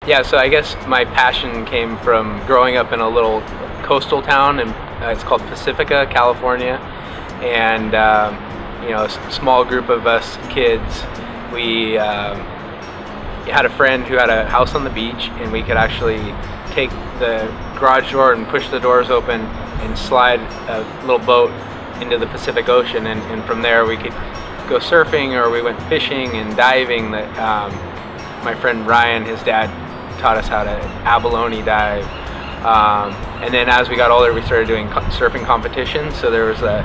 Yeah, so I guess my passion came from growing up in a little coastal town, and it's called Pacifica, California. And you know, a small group of us kids, we had a friend who had a house on the beach, and we could actually take the garage door and push the doors open and slide a little boat into the Pacific Ocean, and from there we could go surfing, or we went fishing and diving. My friend Ryan, his dad, taught us how to abalone dive. And then as we got older, we started doing surfing competitions. So there was a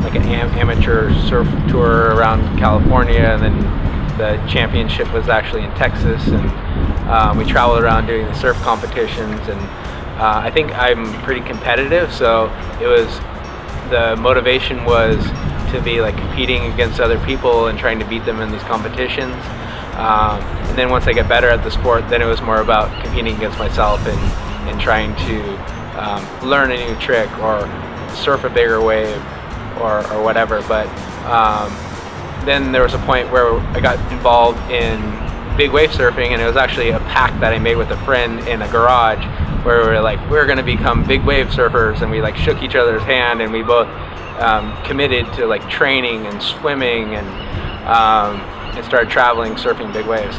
like an amateur surf tour around California, and then the championship was actually in Texas, and we traveled around doing the surf competitions. And I think I'm pretty competitive, so the motivation was to be like competing against other people and trying to beat them in these competitions. And then once I get better at the sport, then it was more about competing against myself and trying to learn a new trick or surf a bigger wave or whatever. But then there was a point where I got involved in big wave surfing, and it was actually a pact that I made with a friend in a garage, where we were like, we're going to become big wave surfers, and we like shook each other's hand, and we both committed to like training and swimming, and started traveling surfing big waves.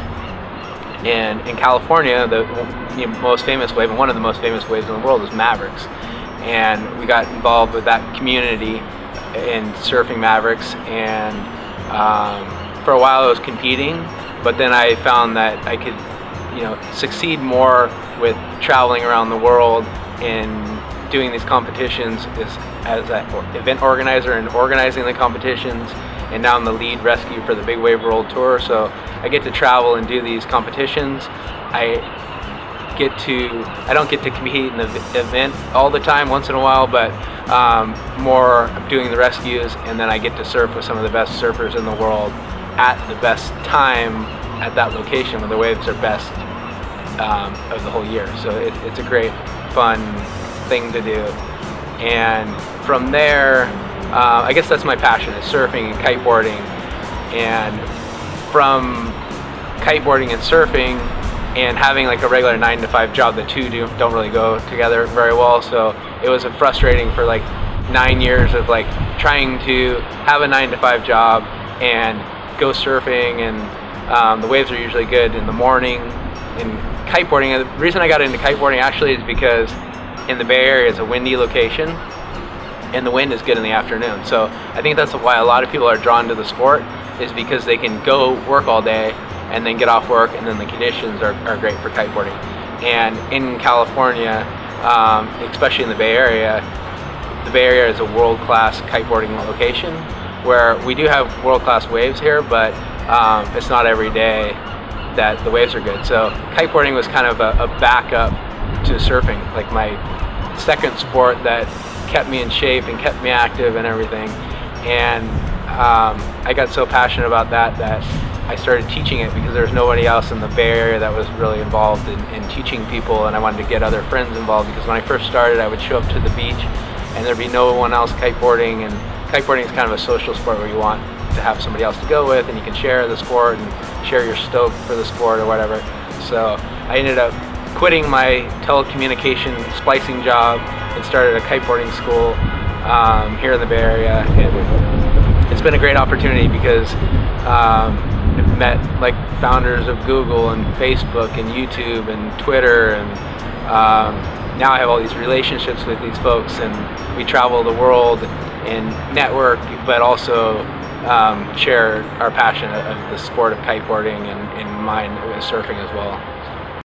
And in California, the most famous wave, and one of the most famous waves in the world, is Mavericks. And we got involved with that community in surfing Mavericks, and for a while I was competing, but then I found that I could, succeed more with traveling around the world and doing these competitions as an event organizer and organizing the competitions. And now I'm the lead rescue for the Big Wave World Tour, so I get to travel and do these competitions. I don't get to compete in the event all the time, once in a while, but more doing the rescues, and then I get to surf with some of the best surfers in the world at the best time at that location when the waves are best of the whole year. So it's a great, fun thing to do. And from there, I guess that's my passion, is surfing and kiteboarding. And from kiteboarding and surfing and having like a regular 9-to-5 job, the two don't really go together very well. So it was frustrating for like 9 years of like trying to have a 9-to-5 job and go surfing, and the waves are usually good in the morning. In kiteboarding, the reason I got into kiteboarding actually is because in the Bay Area it's a windy location, and the wind is good in the afternoon. So I think that's why a lot of people are drawn to the sport, is because they can go work all day and then get off work, and then the conditions are great for kiteboarding. And in California, especially in the Bay Area is a world-class kiteboarding location, where we do have world-class waves here, but it's not every day that the waves are good. So kiteboarding was kind of a backup to surfing, like my second sport that kept me in shape and kept me active and everything. And I got so passionate about that I started teaching it, because there was nobody else in the Bay Area that was really involved in teaching people, and I wanted to get other friends involved, because when I first started I would show up to the beach and there'd be no one else kiteboarding, and kiteboarding is kind of a social sport where you want to have somebody else to go with, and you can share the sport and share your stoke for the sport or whatever. So I ended up quitting my telecommunication splicing job and started a kiteboarding school here in the Bay Area, and it's been a great opportunity, because I've met like founders of Google and Facebook and YouTube and Twitter, and now I have all these relationships with these folks, and we travel the world and network, but also share our passion of the sport of kiteboarding, and mine with surfing as well.